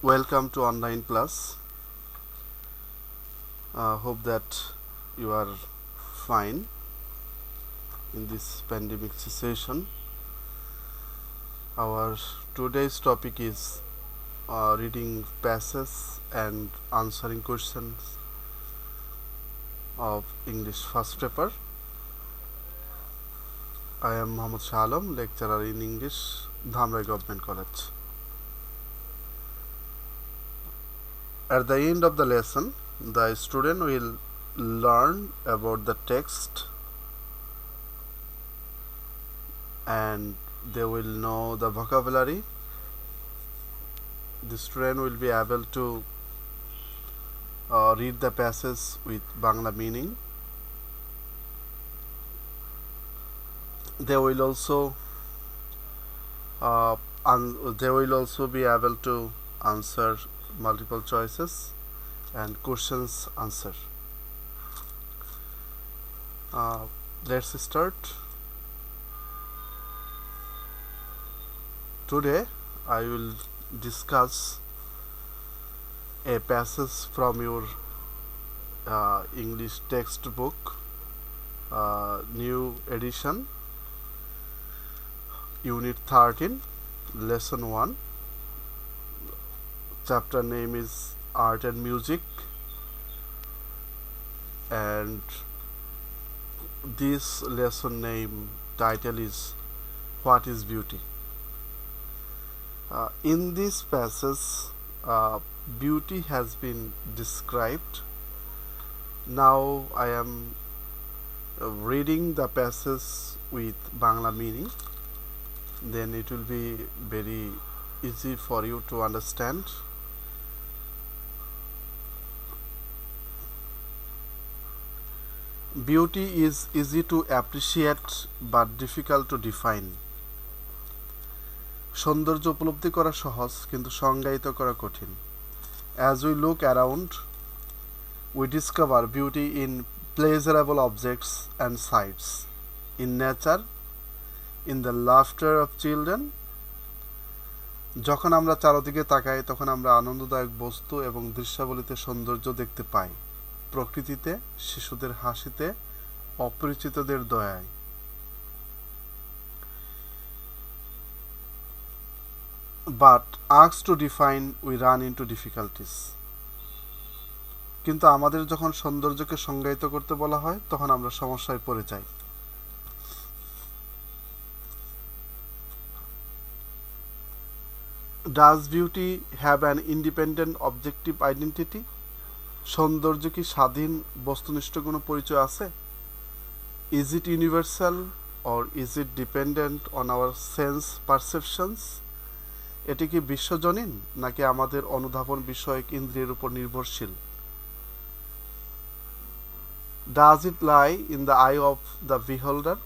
Welcome to online class. Hope that you are fine in this pandemic situation. Our today's topic is reading passages and answering questions of English first paper. I am Mohammad Shah Alam, lecturer in English, Dhamrai Government College. At the end of the lesson, the student will learn about the text and they will know the vocabulary. The student will be able to read the passage with Bangla meaning. They will also be able to answer multiple choices and questions answer. Let's start. Today I will discuss a passage from your English textbook, new edition, Unit 13, Lesson 1. Chapter name is Art and Music, and this lesson name title is What is Beauty? In this passage, beauty has been described. Now I am reading the passage with Bangla meaning. Then it will be very easy for you to understand. Beauty is easy to appreciate but difficult to define. সৌন্দর্য উপলব্ধি করা সহজ কিন্তু সংজ্ঞায়িত করা কঠিন. As we look around, we discover beauty in pleasurable objects and sights, in nature, in the laughter of children. যখন আমরা চারদিকে তাকাই তখন আমরা আনন্দদায়ক বস্তু এবং দৃশ্যাবলীতে সৌন্দর্য দেখতে পাই. প্রকৃতিতে, শিশুদের হাসিতে, অপরিচিতদের দয়ায়. But asked to define, we run into difficulties. কিন্তু আমাদের যখন সৌন্দর্যকে সংজ্ঞায়িত করতে বলা হয় তখন আমরা সমস্যায় পড়ে যাই. Does beauty have an independent objective identity? সৌন্দর্য কি স্বাধীন বস্তুনিষ্ঠ কোনো পরিচয় আছে? Is it universal or is it dependent on our sense perceptions? এটি কি বিশ্বজনীন নাকি আমাদের অনুধাবন বিষয়ক ইন্দ্রিয়ের উপর নির্ভরশীল? Does it lie in the eye of the beholder?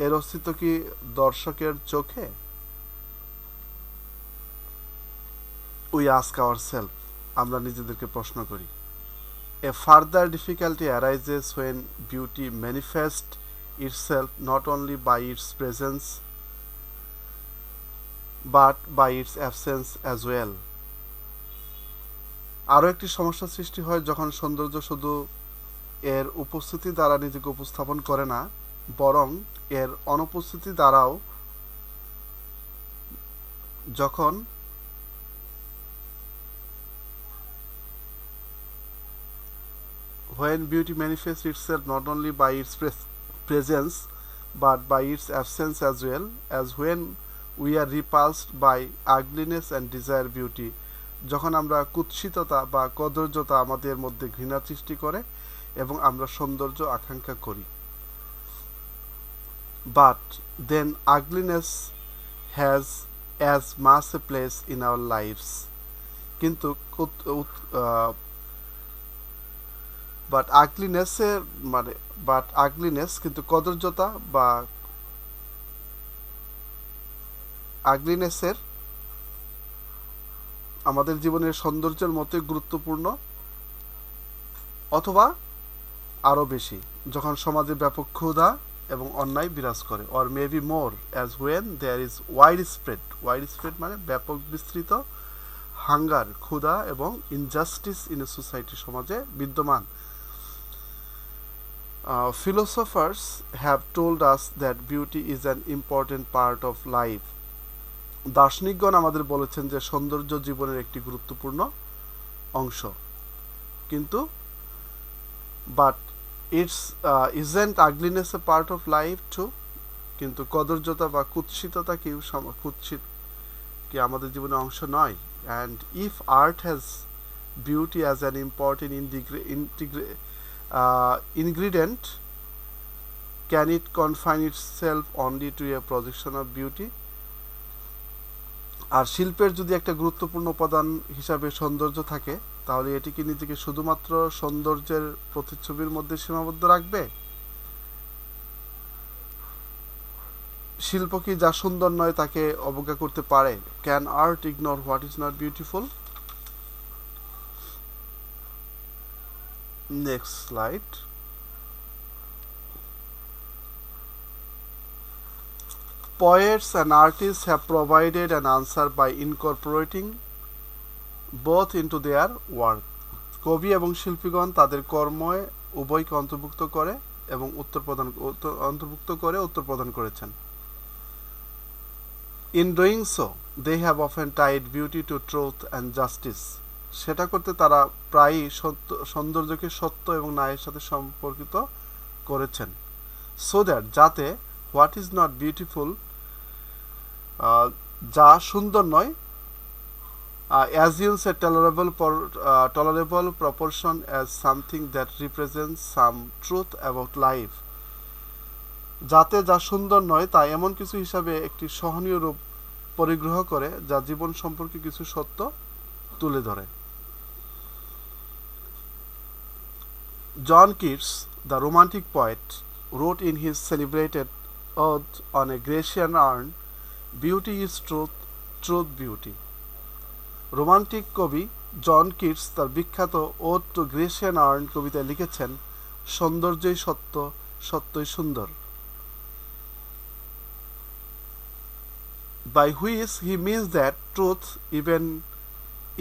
এর অস্তিত্ব কি দর্শকের চোখে? We ask ourselves, আমরা নিজেদেরকে প্রশ্ন করি. A further difficulty arises when beauty manifests itself not only by its presence but by its absence as well. আরও একটি সমস্যা সৃষ্টি হয় যখন সৌন্দর্য শুধু এর উপস্থিতি দ্বারা নিজেকে উপস্থাপন করে না, বরং এর অনুপস্থিতি দ্বারাও যখন when beauty manifests itself not only by its presence but by its absence as well, as when we are repulsed by ugliness and desire beauty. যখন আমরা কুৎসিততা বা কদর্যতা আমাদের মধ্যে ঘৃণা সৃষ্টি করে এবং আমরা সৌন্দর্য আকাঙ্ক্ষা করি. But then ugliness has as much a place in our lives. কিন্তু but ugliness কিন্তু কদর্যতা বা ugliness-এর আমাদের জীবনের সৌন্দর্যের মতোই গুরুত্বপূর্ণ অথবা আরো বেশি যখন সমাজে ব্যাপক ক্ষুধা এবং অন্যায় বিরাজ করে, or maybe more as when there is widespread মানে ব্যাপক বিস্তৃত হাঙ্গার, ক্ষুধা এবং ইনজাস্টিস ইন এ সোসাইটি, সমাজে বিদ্যমান। Philosophers have told us that beauty is an important part of life. দার্শনিকগণ আমাদের বলেছেন যে সৌন্দর্য জীবনের একটি গুরুত্বপূর্ণ অংশ, কিন্তু but it's isn't ugliness a part of life too? কিন্তু কদর্যতা বা কুৎসিততা কুৎসিত কি আমাদের জীবনের অংশ নয়? And if art has beauty as an important ingredient, can it confine itself only to a projection of beauty? আর শিল্পের যদি একটা গুরুত্বপূর্ণ উপাদান হিসাবে সৌন্দর্য থাকে, তাহলে এটি কি নিজেকে শুধুমাত্র সৌন্দর্যের প্রতিচ্ছবির মধ্যে সীমাবদ্ধ রাখবে? শিল্প কি যা সুন্দর নয় তাকে অবজ্ঞা করতে পারে? Can art ignore what is not beautiful? Next slide. Poets and artists have provided an answer by incorporating both into their work. কবি এবং শিল্পীগণ তাদের কর্মে উভয়কে অন্তর্ভুক্ত করে উত্তর প্রদান করেছেন। In doing so, they have often tied beauty to truth and justice. সেটা করতে তারা প্রায়ই সৌন্দর্যকে সত্য এবং ন্যায়ের সাথে সম্পর্কিত করেছেন। So that যাতে what is not beautiful, যা সুন্দর নয়, assumes a tolerable proportion as something that represents some truth about life. যাতে যা সুন্দর নয় তা এমন কিছু হিসাবে একটি সহনীয় রূপ পরিগ্রহ করে যা জীবন সম্পর্কে কিছু সত্য তুলে ধরে। John Keats, the romantic poet, wrote in his celebrated ode on a Grecian urn, "Beauty is truth, truth beauty." Romantic কবি জন কিটস তার বিখ্যাত ওড টু গ্রেসিয়ান আর্ন কবিতায় লিখেছেন, সৌন্দর্যই সত্য, সত্যই সুন্দর। By which he means that truth, even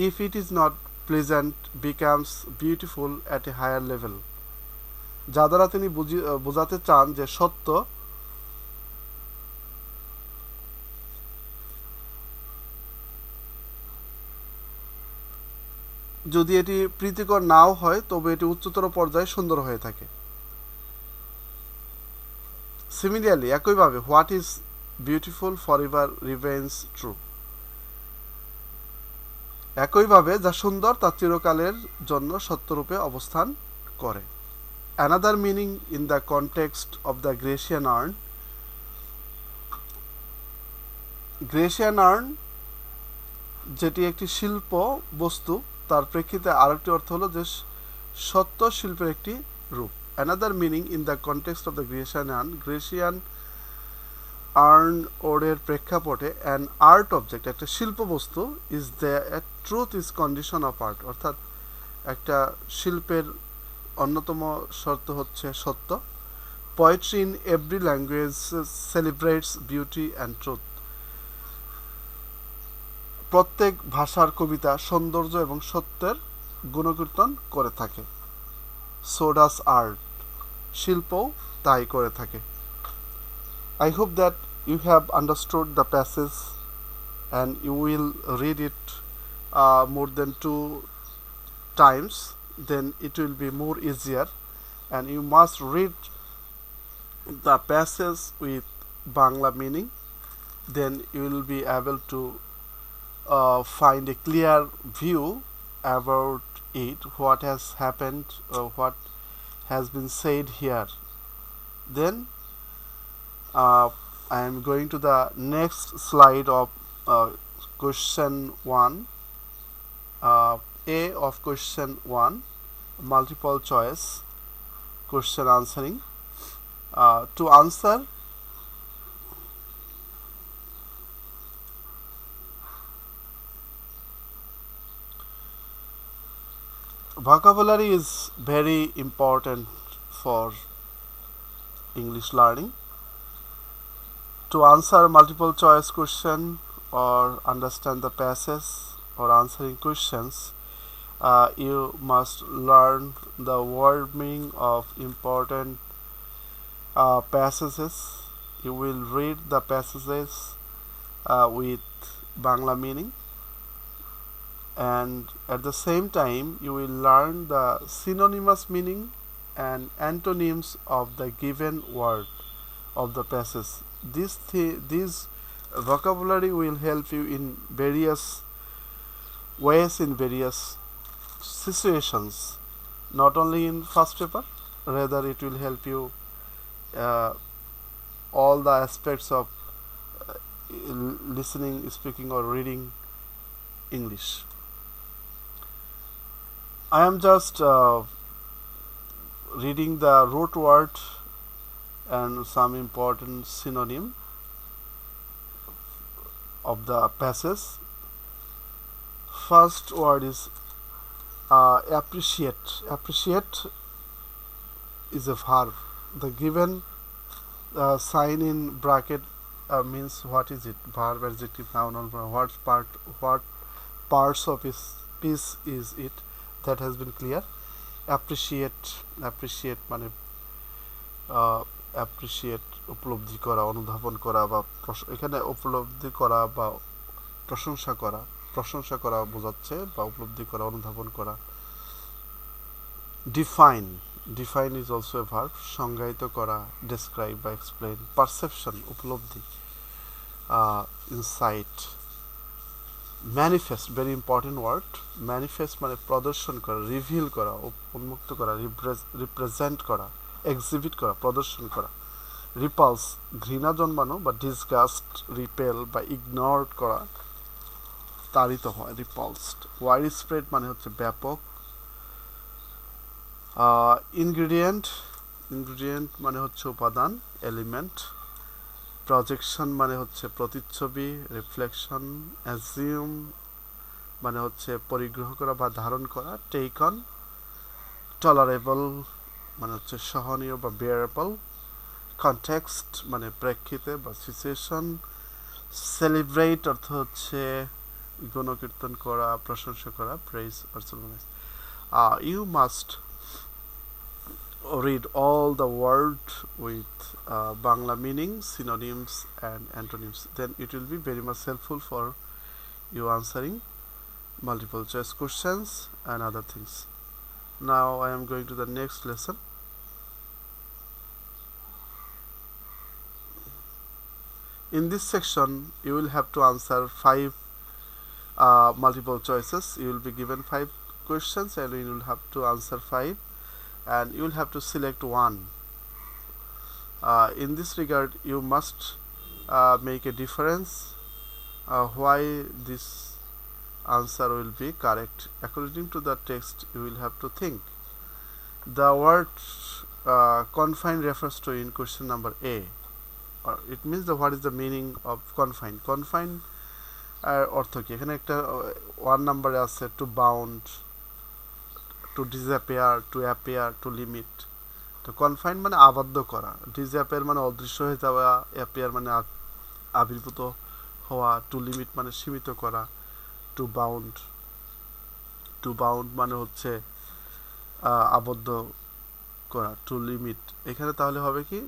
if it is not pleasant, becomes beautiful at a higher level. যা দ্বারা তিনি বোঝাতে চান যে সত্য যদি এটি প্রীতিকর নাও হয় তবে এটি উচ্চতর পর্যায়ে সুন্দর হয়ে থাকে। Similarly, একইভাবে what is beautiful forever remains true. একইভাবে যা সুন্দর তা চিরকালের জন্য সত্যরূপে অবস্থান করে। Another meaning in the context of the Grecian urn, Grecian urn যেটি একটি শিল্প বস্তু, তার প্রেক্ষিতে আরেকটি অর্থ হলো যে সত্য শিল্পের একটি রূপ। Another meaning in the context of the Grecian urn ওডের প্রেক্ষাপটে an art object, একটা শিল্প বস্তু, is the truth is condition of art, অর্থাৎ একটা শিল্পের অন্যতম শর্ত হচ্ছে সত্য। Poetry in every language celebrates beauty and truth. প্রত্যেক ভাষার কবিতা সৌন্দর্য এবং সত্যের গুণকীর্তন করে থাকে। So does art. শিল্পও তাই করে থাকে। I hope that you have understood the passage and you will read it more than 2 times, then it will be more easier, and you must read the passage with Bangla meaning, then you will be able to find a clear view about it, what has happened, what has been said here. Then I am going to the next slide of question 1, A of question 1, multiple choice question answering. To answer, vocabulary is very important for English learning. To answer multiple choice question or understand the passage, or answering questions, you must learn the word meaning of important passages. You will read the passages with Bangla meaning, and at the same time you will learn the synonymous meaning and antonyms of the given word of the passage. This vocabulary will help you in various ways, in various situations, not only in first paper, rather it will help you uh, all the aspects of listening, speaking or reading English. I am just reading the root word and some important synonym of the passage. First word is appreciate. Appreciate is a verb. The given sign in bracket means what is it? Verb, adjective, noun, or what parts of his piece is it? That has been clear. Appreciate মানে appreciate উপলব্ধি করা, অনুধাবন করা, বা এখানে উপলব্ধি করা বা প্রশংসা করা বোঝাচ্ছে, বা উপলব্ধি করা, অনুধাবন করা। define is also a verb, সংজ্ঞায়িত করা, describe বা explain। perception উপলব্ধি, insight। manifest, very important word। manifest মানে প্রদর্শন করা, রিভিল করা, উন্মুক্ত করা, রিপ্রেজেন্ট করা, এক্সিবিট করা, প্রদর্শন করা। রিপালস ঘৃণা জন্মানো বা ডিসগাস্ট, রিপেল বা ইগনোর করা, তাড়িত হয়, রিপালসড। ওয়াইড স্প্রেড মানে হচ্ছে ব্যাপক। ইনগ্রেডিয়েন্ট মানে হচ্ছে উপাদান, এলিমেন্ট। প্রজেকশন মানে হচ্ছে প্রতিচ্ছবি, রিফ্লেকশন। অ্যাজিউম মানে হচ্ছে পরিগ্রহ করা বা ধারণ করা, টেক অন। টলারেবল মানে হচ্ছে সহনীয় বা বেয়ারেবল। কনটেক্সট মানে প্রেক্ষিতে বা সিচুয়েশন। সেলিব্রেট অর্থ হচ্ছে গুণকীর্তন করা, প্রশংসা করা, praise or celebrate. You must read all the word with Bangla meaning, synonyms and antonyms. Then it will be very much helpful for you answering multiple choice questions and other things. Now I am going to the next lesson. In this section you will have to answer 5 multiple choices. You will be given 5 questions and you will have to answer 5, and you will have to select one. In this regard you must make a difference why this answer will be correct. According to the text you will have to think. The word confine refers to in question number A, or it means the what is the meaning of confine. Confine অর্থ কি? এখানে একটা 1 নম্বরে আছে to bound, to disappear, to appear, to limit. তো confine মানে আবদ্ধ করা, ডিসঅ্যাপিয়ার মানে অদৃশ্য হয়ে যাওয়া, অ্যাপিয়ার মানে আবির্ভূত হওয়া, টু লিমিট মানে সীমিত করা, টু বাউন্ড মানে হচ্ছে আবদ্ধ করা, টু লিমিট। এখানে তাহলে হবে কি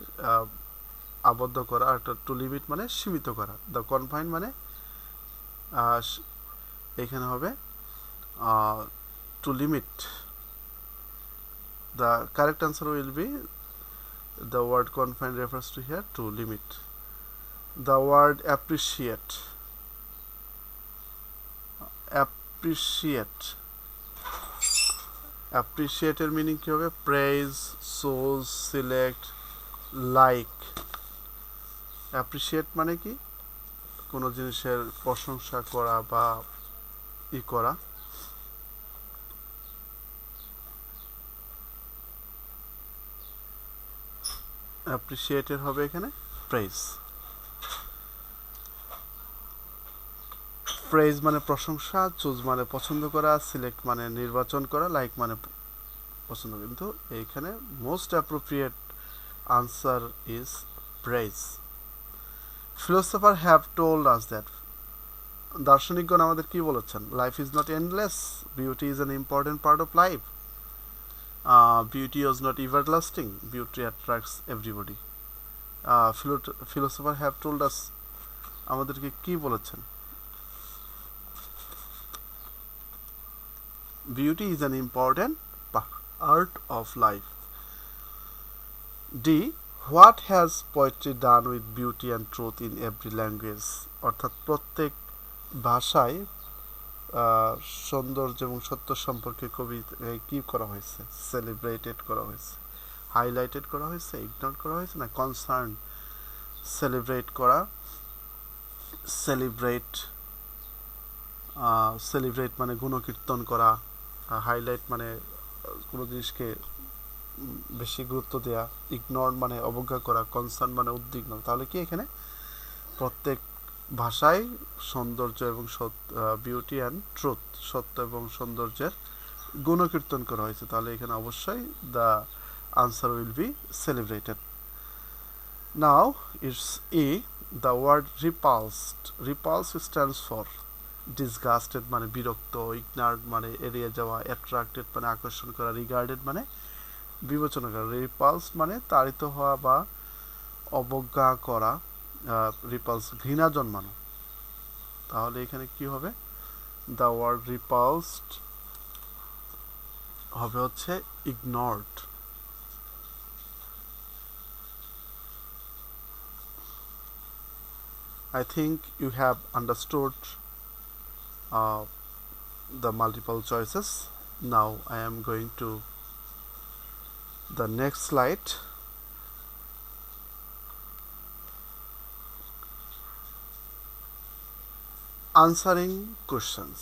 আবদ্ধ করা, আর টু লিমিট মানে সীমিত করা। দ্য কনফাইন মানে এখানে হবে to limit. The correct answer will be the word confine refers to here to limit. The word appreciate এর মিনিং কি হবে? Praise, সোজ, select, like. অ্যাপ্রিসিয়েট মানে কি? কোনো জিনিসের প্রশংসা করা বা করা। অ্যাপ্রিসিয়েটেড হবে এখানে প্রেজ। প্রেজ মানে প্রশংসা, চুজ মানে পছন্দ করা, সিলেক্ট মানে নির্বাচন করা, লাইক মানে পছন্দ। কিন্তু এইখানে most appropriate answer is praise. Philosophers have told us that দার্শনিকগণ আমাদের কি বলেছেন? Life is not endless, beauty is an important part of life, beauty is not everlasting, beauty attracts everybody. Philosopher have told us, আমাদেরকে কি বলেছেন? Beauty is an important part of life. D, what has poetry done with beauty and truth in every language? অর্থাৎ প্রত্যেক ভাষায় সৌন্দর্য এবং সত্য সম্পর্কে কি করা হয়েছে? সেলিব্রেটেড করা হয়েছে, হাইলাইটেড করা হয়েছে, ইগনোর করা হয়েছে না? কনসার্ন, সেলিব্রেট করা, সেলিব্রেট মানে গুণকীর্তন করা, হাইলাইট মানে কোনো জিনিসকে বেশি গুরুত্ব দেওয়া, ইগনোর মানে অবজ্ঞা করা, কনসার্ন মানে উদ্বিগ্ন। তাহলে কি এখানে প্রত্যেক ভাষায় সৌন্দর্য এবং বিউটি অ্যান্ড ট্রুথ, সত্য এবং সৌন্দর্যের গুণকীর্তন করা হয়েছে। তাহলে এখানে অবশ্যই the answer will be celebrated. Now it's E, the word repulsed. Repulse stands for disgusted মানে বিরক্ত, ইগনার্ড মানে এড়িয়ে যাওয়া, অ্যাট্রাক্টেড মানে আকর্ষণ করা, রিগার্ডেড মানে বিবেচনা করা, রিপালস মানে তাড়িত হওয়া বা অবজ্ঞা করা, রিপালস ঘৃণা জন্মানো। তাহলে এখানে কি হবে? দ্য ওয়ার্ড রিপালসড হবে হচ্ছে ignored. I think you have understood the multiple choices. Now I am going to the next slide. Answering questions.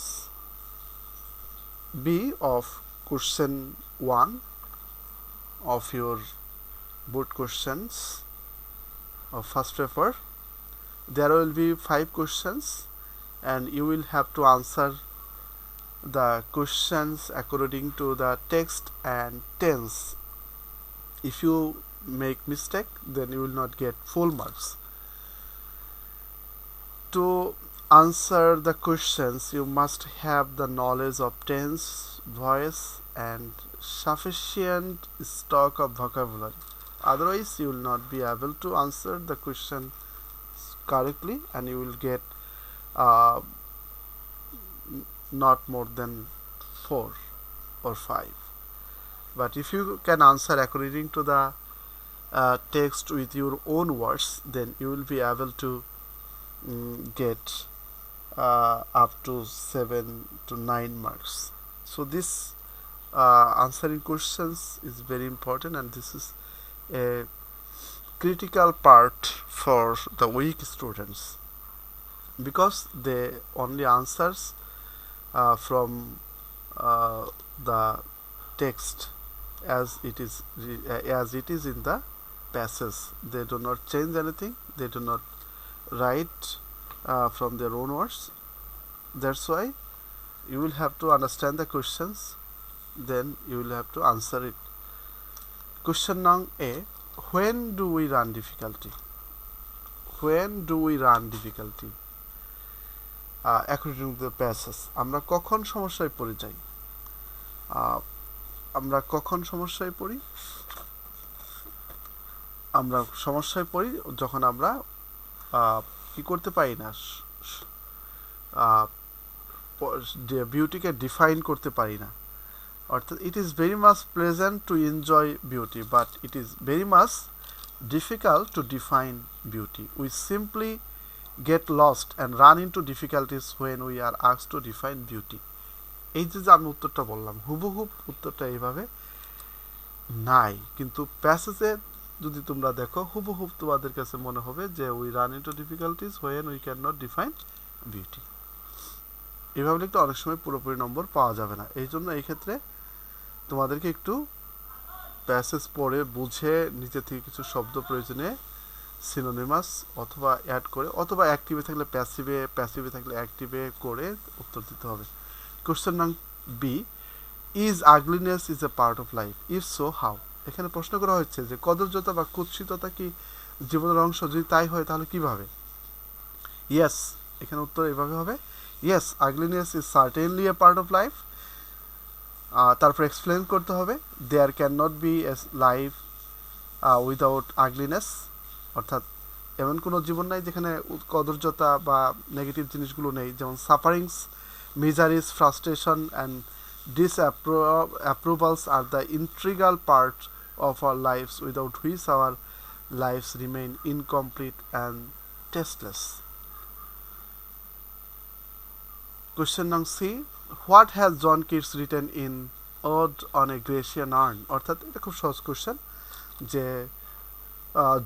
B of question 1 of your board questions of first paper. There will be 5 questions and you will have to answer the questions according to the text and tense. If you make mistake, then you will not get full marks. To answer the questions, you must have the knowledge of tense, voice and sufficient stock of vocabulary. Otherwise, you will not be able to answer the question correctly and you will get not more than 4 or 5. But if you can answer according to the text with your own words, then you will be able to get up to 7 to 9 marks. So this answering questions is very important and this is a critical part for the weak students because they only answers from the text as it is in the passage. They do not change anything, they do not write from their own words. That's why you will have to understand the questions, then you will have to answer it. Question number A, when do we run difficulty? When do we run difficulty? According to the passage, আমরা কখন সমস্যায় পড়ে যাই? আমরা কখন সমস্যায় পড়ি? আমরা সমস্যায় পড়ি যখন আমরা কি করতে পারি না, বিউটিকে ডিফাইন করতে পারি না। অর্থাৎ it is very much pleasant to enjoy beauty but it is very much difficult to define beauty. We simply get lost and run into difficulties when we are asked to define beauty. এই যে আমি উত্তরটা বললাম, হুবহুব উত্তরটা এইভাবে নাই, কিন্তু প্যাসেজে যদি তোমরা দেখো হুবহুব তোমাদের কাছে মনে হবে যে we run into difficulties when we can not define beauty. এভাবে লিখতে অনেক সময় পুরোপুরি নম্বর পাওয়া যাবে না। এই জন্য এই ক্ষেত্রে তোমাদেরকে একটু প্যাসেজ পড়ে বুঝে নিচে থেকে কিছু শব্দ প্রয়োজনে সিনোনিমাস অথবা অ্যাড করে অথবা অ্যাক্টিভে থাকলে প্যাসিভে, প্যাসিভে থাকলে অ্যাক্টিভে করে উত্তর দিতে হবে। Question number B, is ugliness is a part of life? If so how? এখানে প্রশ্ন করা হচ্ছে যে কদর্যতা বা কুৎসিততা কি জীবনের অংশ? যদি তাই হয় তাহলে কিভাবে? ইয়েস, এখানে উত্তর এভাবে হবে, yes, ugliness is certainly a part of life. তারপর এক্সপ্লেন করতে হবে there cannot be a life without ugliness, অর্থাৎ এমন কোনো জীবন নাই যেখানে কদর্যতা বা নেগেটিভ জিনিসগুলো নেই, যেমন sufferings, মিজারিস, frustration and disapproval's are the integral part of our lives without which our lives remain incomplete and tasteless. Question number C. What has John Keats written in Ode on a Grecian Urn? অর্থাৎ এটা খুব সহজ question যে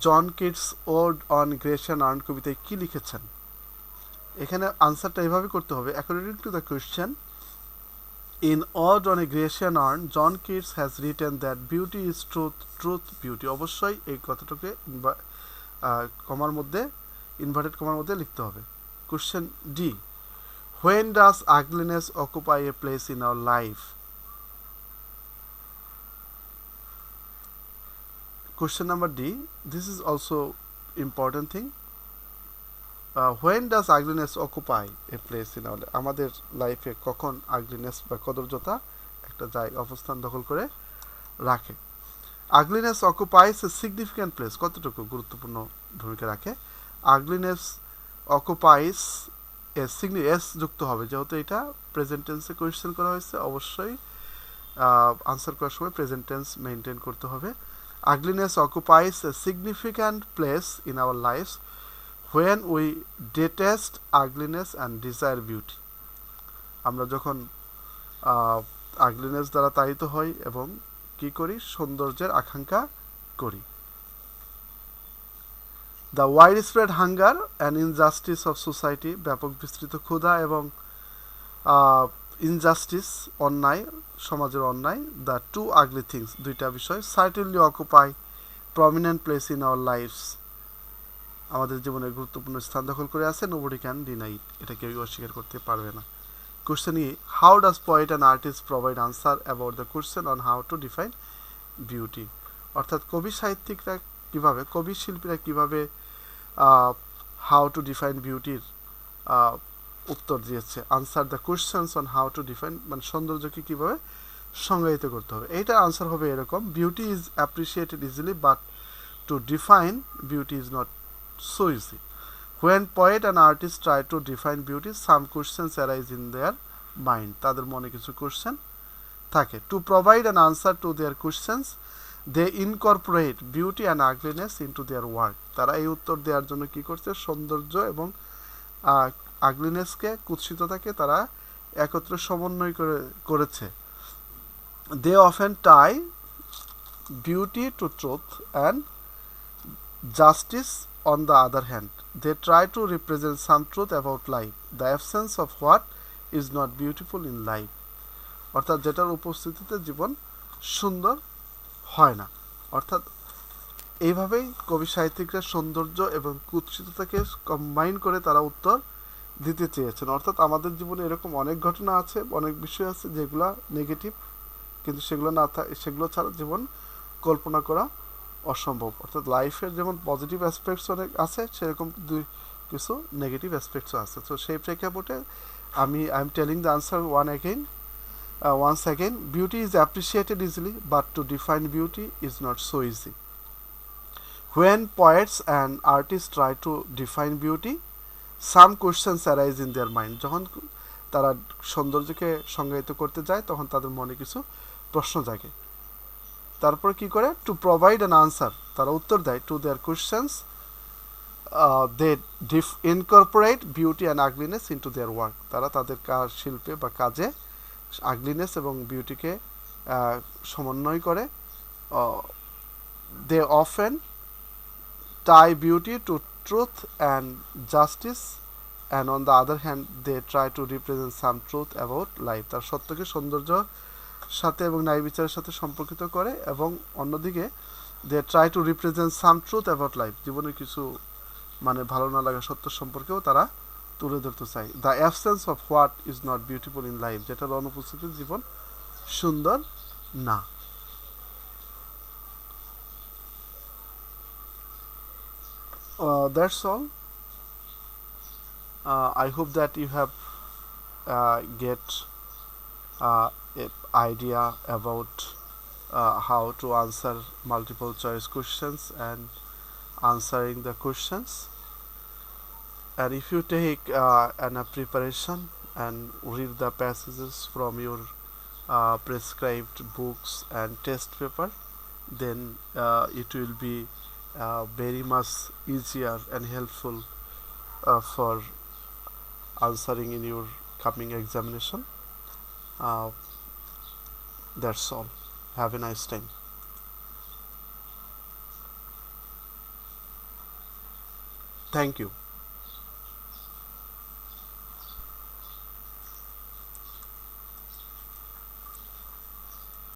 John Keats ode on Grecian urn কবিতায় কি লিখেছেন। এখানে আনসারটা এভাবে করতে হবে, according to the question, in ode on a Grecian urn John Keats has written that beauty is truth, truth beauty. অবশ্যই এই কথাটাকে কমার মধ্যে, ইনভার্টেড কমার মধ্যে লিখতে হবে। Question D. When does ugliness occupy a place in our life? Question number D. This is also important thing. When does ugliness occupy a place in our life? আমাদের লাইফে কখন ugliness বা কদর্যতা একটা জায়গা অবস্থান দখল করে রাখে। Ugliness occupies a significant place, কতটুকু গুরুত্বপূর্ণ ভূমিকা রাখে। Ugliness occupies এস যুক্ত হবে, যেহেতু এটা প্রেজেন্ট টেন্সে কোয়েশ্চেন করা হয়েছে, অবশ্যই আনসার করার সময় প্রেজেন্ট টেন্স মেনটেন করতে হবে। Ugliness occupies a significant place in our lives when we detest ugliness and desire beauty. আমরা যখন আগলিনেস দ্বারা তাড়িত হই এবং কি করি, সৌন্দর্যের আকাঙ্ক্ষা করি। The wide spread hunger and injustice of society, ব্যাপক বিস্তৃত ক্ষুধা এবং ইনজাস্টিস, অন্যায়, সমাজের অন্যায়, দ্য টু আগলি থিংস, দুইটা বিষয়, certainly occupy prominent place in our lives, আমাদের জীবনের গুরুত্বপূর্ণ স্থান দখল করে আছে। নোবডি ক্যান ডিনাই ইট, এটা কেউ অস্বীকার করতে পারবে না। Question E. How does poet and artist provide answer about the question on how to define beauty? অর্থাৎ কবি সাহিত্যিকরা কীভাবে, কবি শিল্পীরা কীভাবে হাউ টু ডিফাইন বিউটির উত্তর দিয়েছে। Answer the questions on how to define, মানে সৌন্দর্যকে কীভাবে সংজ্ঞায়িত করতে হবে। এইটার আনসার হবে এরকম: beauty is appreciated easily but to define beauty is not so easy. When poet and artist try to define beauty some questions arise in their mind, তাদের মনে কিছু কোশ্চেন থাকে। To provide an answer to their questions they incorporate beauty and ugliness into their work, তারা এই উত্তর দেওয়ার জন্য কি করছে, সৌন্দর্য এবং আগলিনেসকে, কুৎসিততাকে তারা একত্রে সমন্বয় করেছে। They often tie beauty to truth and justice on the other hand, they try to represent some truth about life, the absence of what is not beautiful in life, অর্থাৎ যেটার উপস্থিতিতে জীবন সুন্দর হয় না। অর্থাৎ এইভাবেই কবি সাহিত্যিকরা সৌন্দর্য এবং কুৎসিততাকে কম্বাইন করে তারা উত্তর দিতে চেয়েছেন। অর্থাৎ আমাদের জীবনে এরকম অনেক ঘটনা আছে, অনেক বিষয় আছে যেগুলো নেগেটিভ, কিন্তু সেগুলো ছাড়া জীবন কল্পনা করা অসম্ভব। অর্থাৎ লাইফের যেমন পজিটিভ অ্যাসপেক্টস অনেক আছে, সেরকম কিছু নেগেটিভ অ্যাসপেক্টসও আছে। তো সেই প্রেক্ষাপটে I am telling the answer once again, beauty is appreciated easily, but to define beauty is not so easy. When poets and artists try to define beauty, some questions arise in their mind. যখন তারা সৌন্দর্যকে সংজ্ঞায়িত করতে যায় তখন তাদের মনে কিছু প্রশ্ন জাগে। তারপর কি করে, টু প্রোভাইড অ্যান আনসার, তারা উত্তর দেয়, to their questions they incorporate beauty and ugliness into their work, তারা তাদের শিল্পে বা কাজে আগলিনেস এবং বিউটিকে সমন্বয় করে। They often tie beauty to truth and justice and on the other hand they try to represent some truth about life, তার সত্যকে সৌন্দর্য সাথে এবং ন্যায় বিচারের সাথে সম্পর্কিত করে, এবং অন্যদিকে they try to represent some truth about life, জীবনের কিছু মানে ভালো না লাগা সত্য সম্পর্কেও তারা তুলে ধরতে চাই। The absence of what is not beautiful in life, যেটার অনুপস্থিতি জীবন সুন্দর না। That's all. I hope that you have get an idea about how to answer multiple choice questions and answering the questions. And if you take an preparation and read the passages from your prescribed books and test paper, then it will be very much easier and helpful for answering in your coming examination. uh, that's all. Have a nice time. Thank you.